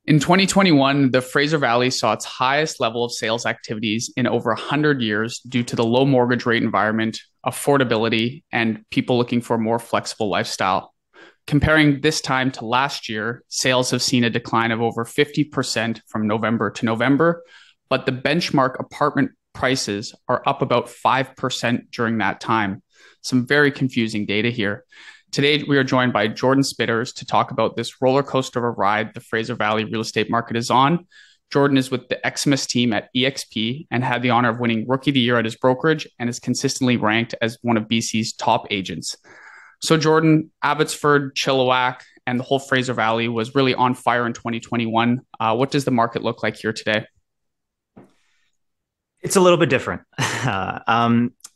In 2021, the Fraser Valley saw its highest level of sales activities in over 100 years due to the low mortgage rate environment, affordability, and people looking for a more flexible lifestyle. Comparing this time to last year, sales have seen a decline of over 50% from November to November, but the benchmark apartment prices are up about 5% during that time. Some very confusing data here. Today, we are joined by Jordan Spitters to talk about this roller coaster of a ride the Fraser Valley real estate market is on. Jordan is with the Eximus team at EXP and had the honor of winning Rookie of the Year at his brokerage and is consistently ranked as one of BC's top agents. So, Jordan, Abbotsford, Chilliwack, and the whole Fraser Valley was really on fire in 2021. What does the market look like here today? It's a little bit different.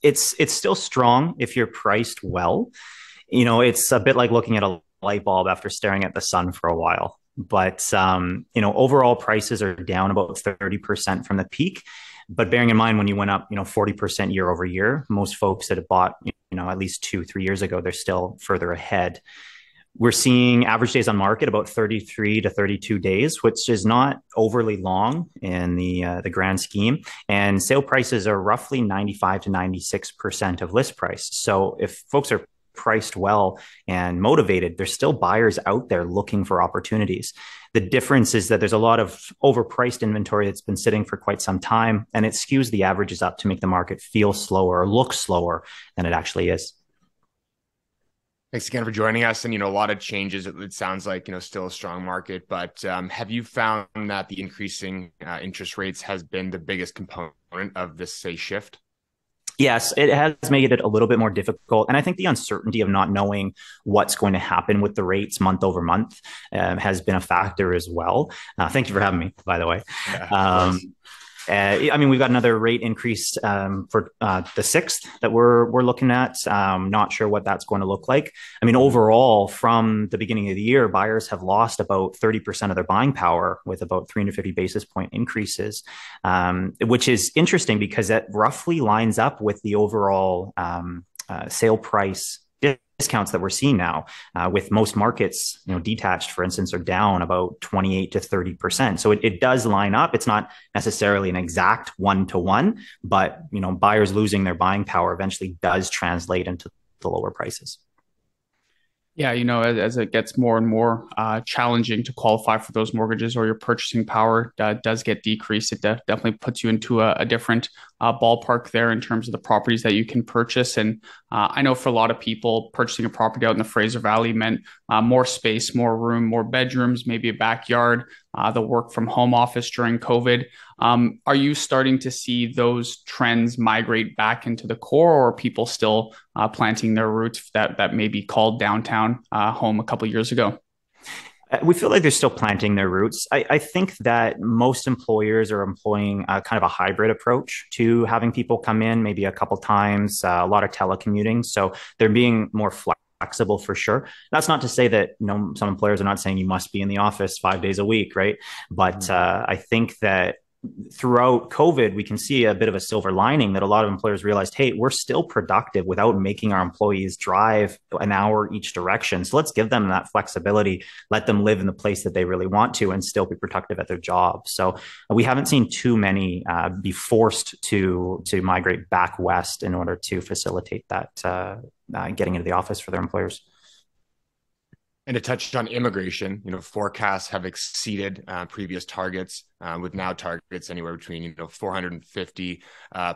It's still strong if you're priced well. It's a bit like looking at a light bulb after staring at the sun for a while. But overall prices are down about 30% from the peak. But bearing in mind when you went up, 40% year over year, most folks that have bought, at least 2, 3 years ago, they're still further ahead. We're seeing average days on market about 33 to 32 days, which is not overly long in the grand scheme. And sale prices are roughly 95 to 96% of list price. So if folks are priced well and motivated, there's still buyers out there looking for opportunities. The difference is that there's a lot of overpriced inventory that's been sitting for quite some time, and it skews the averages up to make the market feel slower or look slower than it actually is. Thanks again for joining us. And, a lot of changes. It sounds like, still a strong market, but have you found that the increasing interest rates has been the biggest component of this, say, shift? Yes, it has made it a little bit more difficult. And I think the uncertainty of not knowing what's going to happen with the rates month over month has been a factor as well. Thank you for having me, by the way. Yeah, we've got another rate increase for the 6th that we're looking at. Not sure what that's going to look like. Overall, from the beginning of the year, buyers have lost about 30% of their buying power with about 350 basis point increases, which is interesting because that roughly lines up with the overall sale price discounts that we're seeing now, with most markets, detached, for instance, are down about 28 to 30%. So it does line up. It's not necessarily an exact 1-to-1, but buyers losing their buying power eventually does translate into the lower prices. Yeah, as it gets more and more challenging to qualify for those mortgages, or your purchasing power does get decreased, it definitely puts you into a different ballpark there in terms of the properties that you can purchase. And I know for a lot of people, purchasing a property out in the Fraser Valley meant more space, more room, more bedrooms, maybe a backyard, the work from home office during COVID. Are you starting to see those trends migrate back into the core, or are people still planting their roots that maybe called downtown home a couple of years ago? We feel like they're still planting their roots. I think that most employers are employing kind of a hybrid approach to having people come in maybe a couple times, a lot of telecommuting. So they're being more flexible for sure. That's not to say that some employers are not saying you must be in the office 5 days a week, right? But I think that throughout COVID, we can see a bit of a silver lining that a lot of employers realized, hey, we're still productive without making our employees drive an hour each direction. So let's give them that flexibility, let them live in the place that they really want to and still be productive at their job. So we haven't seen too many be forced to migrate back west in order to facilitate that getting into the office for their employers. And to touch on immigration, forecasts have exceeded previous targets, with now targets anywhere between 450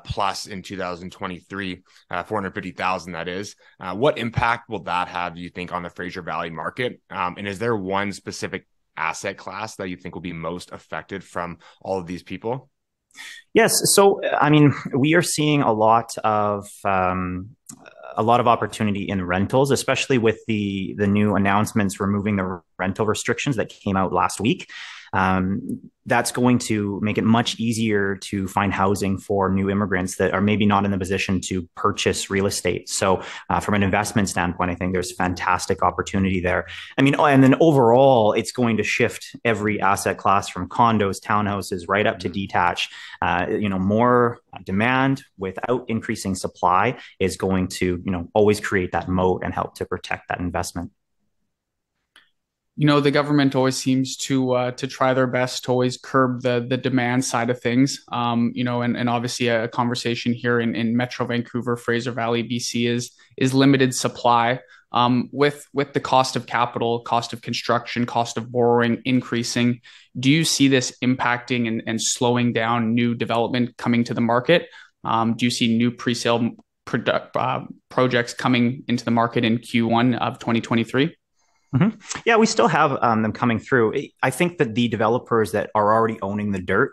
plus in 2023, 450,000 that is. What impact will that have, do you think, on the Fraser Valley market? And is there one specific asset class that you think will be most affected from all of these people? Yes. So, we are seeing a lot of opportunity in rentals, especially with the new announcements removing the rental restrictions that came out last week. That's going to make it much easier to find housing for new immigrants that are maybe not in the position to purchase real estate. So from an investment standpoint, I think there's fantastic opportunity there. And then overall, it's going to shift every asset class from condos, townhouses, right up to detached. More demand without increasing supply is going to, always create that moat and help to protect that investment. The government always seems to try their best to always curb the demand side of things. And obviously a conversation here in Metro Vancouver, Fraser Valley, BC is limited supply. With the cost of capital, cost of construction, cost of borrowing increasing, do you see this impacting and slowing down new development coming to the market? Do you see new pre-sale projects coming into the market in Q1 of 2023? Mm-hmm. Yeah, we still have them coming through. I think that the developers that are already owning the dirt,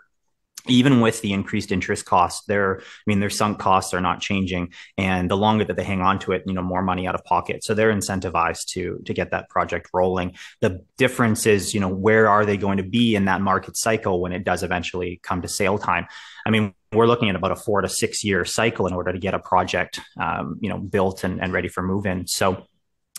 even with the increased interest costs, their sunk costs are not changing, and the longer that they hang on to it, more money out of pocket. So they're incentivized to get that project rolling. The difference is, where are they going to be in that market cycle when it does eventually come to sale time? We're looking at about a 4 to 6 year cycle in order to get a project, built and ready for move in. So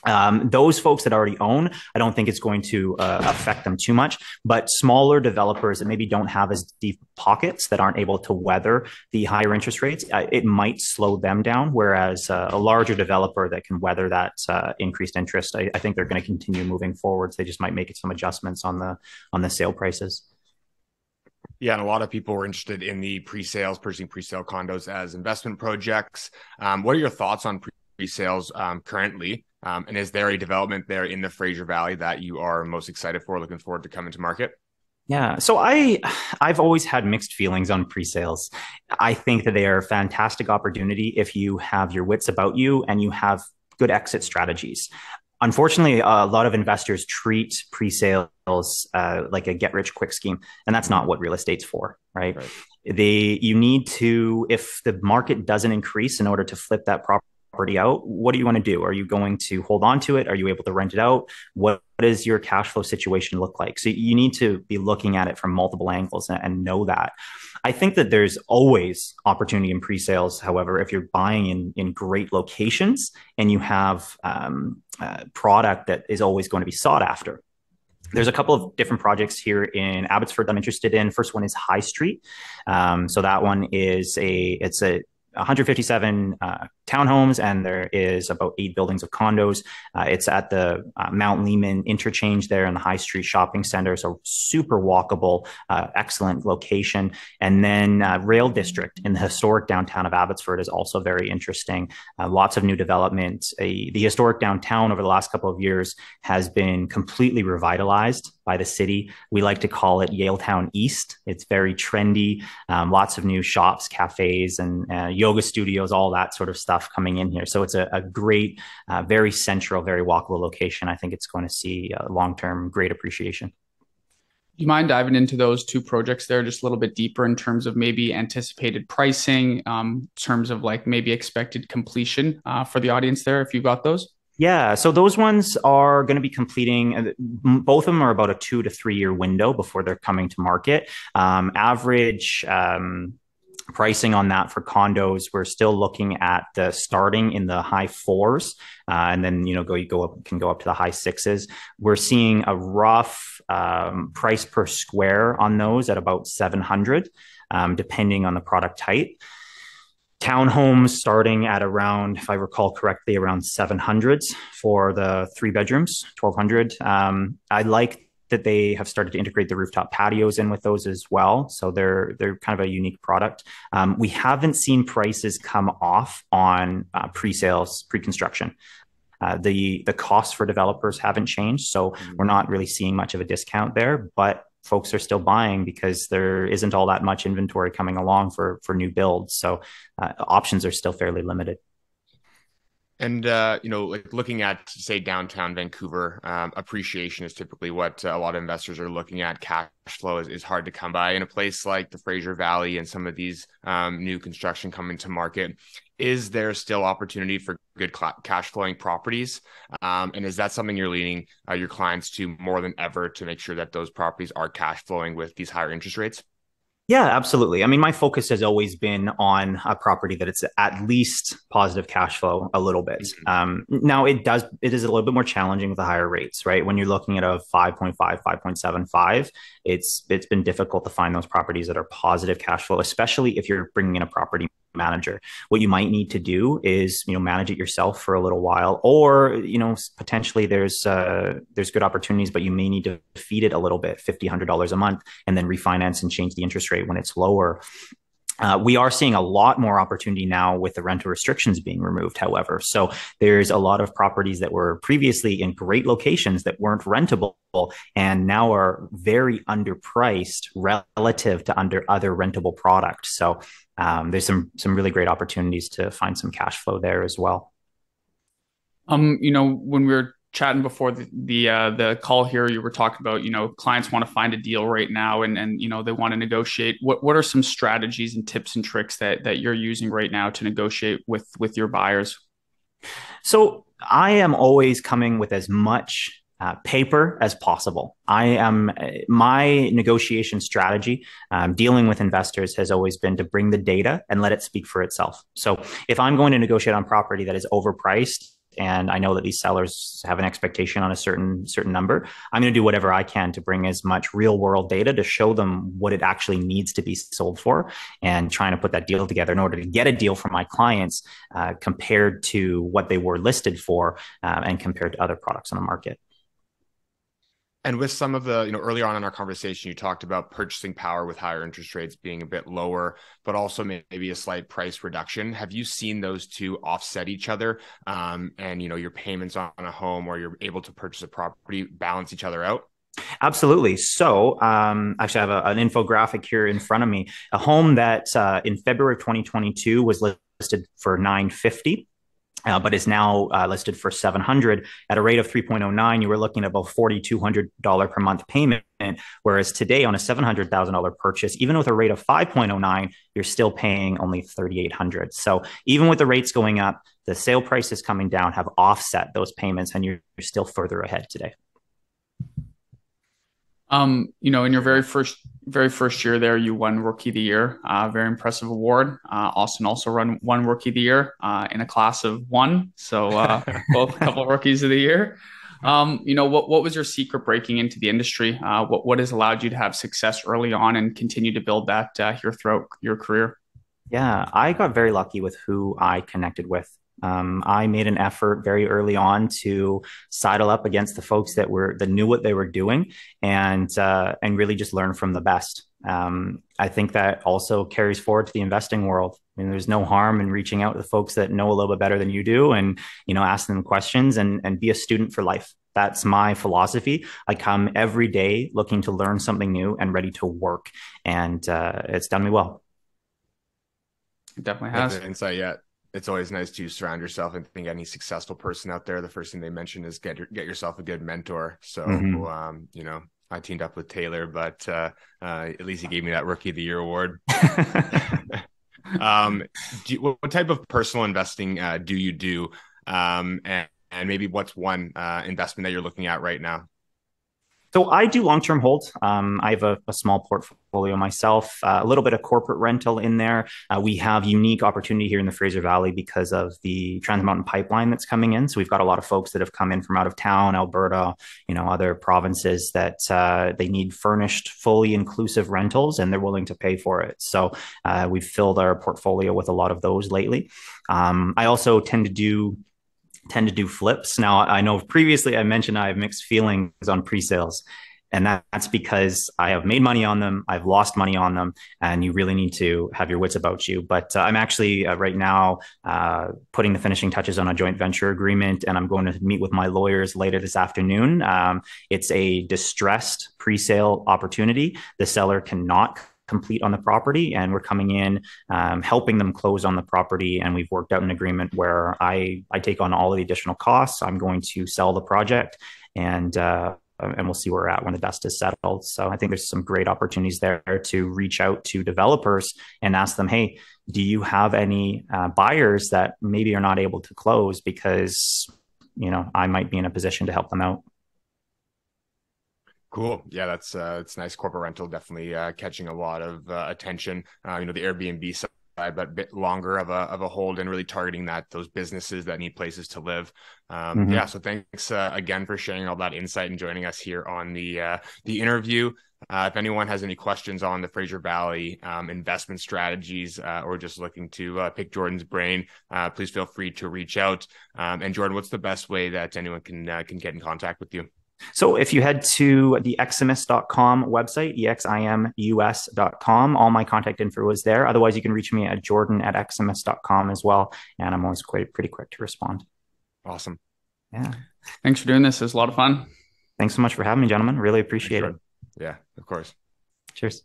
those folks that already own, I don't think it's going to affect them too much, but smaller developers that maybe don't have as deep pockets, that aren't able to weather the higher interest rates, it might slow them down. Whereas a larger developer that can weather that increased interest, I think they're going to continue moving forwards. They just might make some adjustments on the sale prices. Yeah, and a lot of people were interested in the purchasing pre-sale condos as investment projects. What are your thoughts on pre-sales currently? And is there a development there in the Fraser Valley that you are most excited for, looking forward to coming to market? Yeah, so I've always had mixed feelings on pre-sales. I think that they are a fantastic opportunity if you have your wits about you and you have good exit strategies. Unfortunately, a lot of investors treat pre-sales like a get-rich-quick scheme, and that's not what real estate's for, right? You need to, if the market doesn't increase in order to flip that property out, what do you want to do? Are you going to hold on to it? Are you able to rent it out? What does your cash flow situation look like? So you need to be looking at it from multiple angles and know that. I think that there's always opportunity in pre-sales. However, if you're buying in great locations and you have product that is always going to be sought after. There's a couple of different projects here in Abbotsford I'm interested in. First one is High Street. So that one is it's a 157 townhomes, and there is about 8 buildings of condos. It's at the Mount Lehman interchange there in the High Street Shopping Center, so super walkable, excellent location. And then Rail District in the historic downtown of Abbotsford is also very interesting. Lots of new development. The historic downtown over the last couple of years has been completely revitalized by the city. We like to call it Yaletown East. It's very trendy. Lots of new shops, cafes, and yoga studios, all that sort of stuff coming in here. So it's a great, very central, very walkable location. I think it's going to see long-term great appreciation. Do you mind diving into those 2 projects there just a little bit deeper in terms of maybe anticipated pricing, in terms of like maybe expected completion for the audience there, if you've got those? Yeah, so those ones are going to be completing. Both of them are about a 2 to 3 year window before they're coming to market. Average pricing on that for condos, we're still looking at the starting in the high 4s, and then can go up to the high 6s. We're seeing a rough price per square on those at about 700, depending on the product type. Townhomes starting at around, if I recall correctly, around 700s for the 3 bedrooms, 1,200. I like that they have started to integrate the rooftop patios in with those as well. So they're kind of a unique product. We haven't seen prices come off on pre-sales, pre-construction. The costs for developers haven't changed, so we're not really seeing much of a discount there, but folks are still buying because there isn't all that much inventory coming along for new builds. So options are still fairly limited. And, like looking at, say, downtown Vancouver, appreciation is typically what a lot of investors are looking at. Cash flow is hard to come by in a place like the Fraser Valley and some of these new construction coming to market. Is there still opportunity for good cash flowing properties? And is that something you're leaning your clients to more than ever to make sure that those properties are cash flowing with these higher interest rates? Yeah, absolutely. My focus has always been on a property that it's at least positive cash flow a little bit. Now it is a little bit more challenging with the higher rates, right? When you're looking at a 5.5, 5.75, it's been difficult to find those properties that are positive cash flow, especially if you're bringing in a property manager. What you might need to do is, manage it yourself for a little while, or, potentially there's good opportunities, but you may need to feed it a little bit, $50-$100 a month, and then refinance and change the interest rate when it's lower. We are seeing a lot more opportunity now with the rental restrictions being removed, however. So there's a lot of properties that were previously in great locations that weren't rentable and now are very underpriced relative to other rentable products. So there's some really great opportunities to find some cash flow there as well. When we were chatting before the call here, you were talking about, clients want to find a deal right now and they want to negotiate. What are some strategies and tips and tricks that you're using right now to negotiate with your buyers? So I am always coming with as much paper as possible. My negotiation strategy, dealing with investors, has always been to bring the data and let it speak for itself. So if I'm going to negotiate on property that is overpriced, and I know that these sellers have an expectation on a certain number, I'm going to do whatever I can to bring as much real world data to show them what it actually needs to be sold for, and trying to put that deal together in order to get a deal for my clients compared to what they were listed for and compared to other products on the market. And with some of the, earlier on in our conversation, you talked about purchasing power with higher interest rates being a bit lower, but also maybe a slight price reduction. Have you seen those two offset each other? And, your payments on a home, or you're able to purchase a property, balance each other out? Absolutely. So actually, I have an infographic here in front of me. A home that in February of 2022 was listed for $950. But is now listed for $700 at a rate of 3.09. You were looking at about $4,200 per month payment, whereas today on a $700,000 purchase, even with a rate of 5.09, you're still paying only $3,800. So even with the rates going up, the sale prices coming down have offset those payments, and you're still further ahead today. In your very first year there, you won Rookie of the Year. Very impressive award. Austin also won Rookie of the Year in a class of one. So both a couple of Rookies of the Year. What was your secret breaking into the industry? What has allowed you to have success early on and continue to build that here throughout your career? Yeah, I got very lucky with who I connected with. I made an effort very early on to sidle up against the folks that knew what they were doing, and really just learn from the best. I think that also carries forward to the investing world. I mean, there's no harm in reaching out to the folks that know a little bit better than you do, and ask them questions and be a student for life. That's my philosophy. I come every day looking to learn something new and ready to work, and it's done me well. It definitely has. That's an insight. Yeah. It's always nice to surround yourself. I think any successful person out there, the first thing they mention is get yourself a good mentor. So, I teamed up with Taylor, but at least he gave me that Rookie of the Year award. What type of personal investing do you do? And maybe what's one investment that you're looking at right now? So I do long-term hold. I have a small portfolio myself, a little bit of corporate rental in there. We have unique opportunity here in the Fraser Valley because of the Trans Mountain Pipeline that's coming in. So we've got a lot of folks that have come in from out of town, Alberta, other provinces that they need furnished, fully inclusive rentals, and they're willing to pay for it. So we've filled our portfolio with a lot of those lately. I also tend to do flips. Now, I know previously I mentioned I have mixed feelings on pre-sales, and that's because I have made money on them, I've lost money on them, and you really need to have your wits about you. But I'm actually right now putting the finishing touches on a joint venture agreement, and I'm going to meet with my lawyers later this afternoon. It's a distressed pre-sale opportunity. The seller cannot complete on the property, and we're coming in helping them close on the property, and we've worked out an agreement where I take on all of the additional costs. I'm going to sell the project, and we'll see where we're at when the dust is settled. So I think there's some great opportunities there to reach out to developers and ask them, hey, do you have any buyers that maybe are not able to close, because I might be in a position to help them out. Cool. Yeah, it's nice. Corporate rental definitely catching a lot of attention. The Airbnb side but a bit longer of a hold, and really targeting those businesses that need places to live. Yeah, so thanks again for sharing all that insight and joining us here on the interview. If anyone has any questions on the Fraser Valley investment strategies, or just looking to pick Jordan's brain, please feel free to reach out. And Jordan, what's the best way that anyone can get in contact with you? So if you head to the eximus.com website, eximus.com, all my contact info is there. Otherwise, you can reach me at jordan@eximus.com as well. And I'm always pretty quick to respond. Awesome. Yeah. Thanks for doing this. It was a lot of fun. Thanks so much for having me, gentlemen. Really appreciate it. Yeah, of course. Cheers.